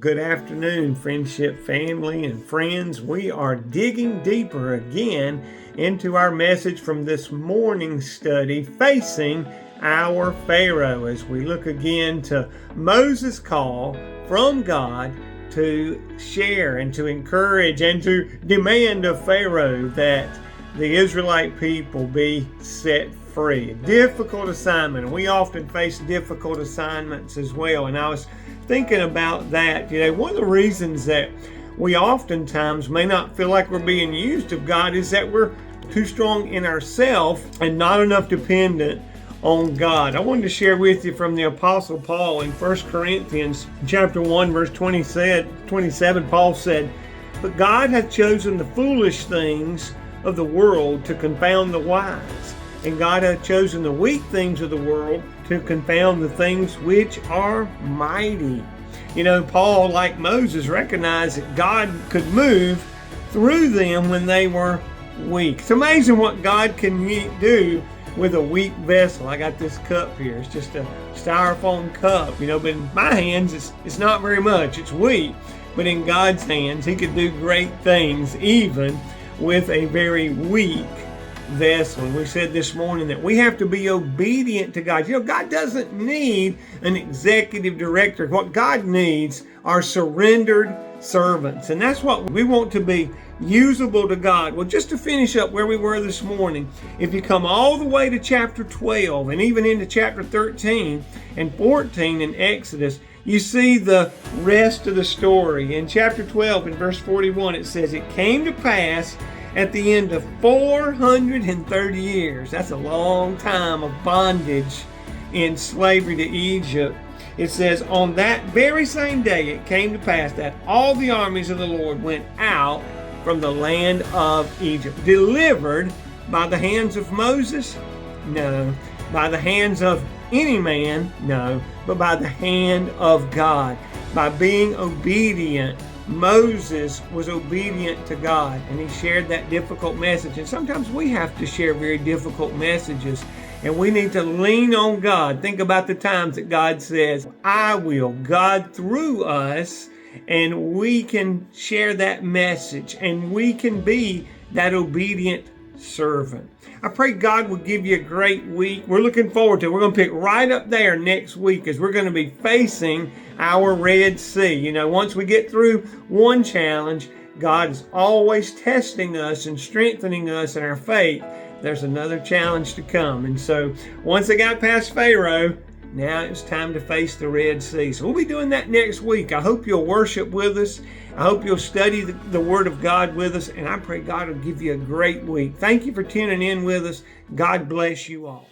Good afternoon, friendship family and friends. We are digging deeper again into our message from this morning's study, Facing Our Pharaoh, as we look again to Moses' call from God to share and to encourage and to demand of Pharaoh that the Israelite people be set free. A difficult assignment. We often face difficult assignments as well. And I was thinking about that. One of the reasons that we oftentimes may not feel like we're being used of God is that we're too strong in ourselves and not enough dependent on God. I wanted to share with you from the Apostle Paul in 1 Corinthians chapter 1, verse 27, Paul said, "But God hath chosen the foolish things of the world to confound the wise, and God hath chosen the weak things of the world to confound the things which are mighty." Paul, like Moses, recognized that God could move through them when they were weak. It's amazing what God can do with a weak vessel. I got this cup here. It's just a styrofoam cup, but in my hands, it's not very much. It's weak. But in God's hands, He could do great things, even with a very weak vessel. And we said this morning that we have to be obedient to God. God doesn't need an executive director. What God needs are surrendered servants. And that's what we want, to be usable to God. Well, just to finish up where we were this morning, if you come all the way to chapter 12 and even into chapter 13 and 14 in Exodus, you see the rest of the story. In chapter 12, in verse 41, it says, "It came to pass at the end of 430 years, that's a long time of bondage in slavery to Egypt. It says, "On that very same day it came to pass that all the armies of the Lord went out from the land of Egypt." Delivered by the hands of Moses? No. By the hands of any man? No. But by the hand of God. By being obedient, Moses was obedient to God, and he shared that difficult message. And sometimes we have to share very difficult messages, and we need to lean on God. Think about the times that God says, "I will," God through us, and we can share that message, and we can be that obedient servant. I pray God will give you a great week. We're looking forward to it. We're going to pick right up there next week as we're going to be facing our Red Sea. Once we get through one challenge, God is always testing us and strengthening us in our faith. There's another challenge to come. And so once they got past Pharaoh, now it's time to face the Red Sea. So we'll be doing that next week. I hope you'll worship with us. I hope you'll study the Word of God with us. And I pray God will give you a great week. Thank you for tuning in with us. God bless you all.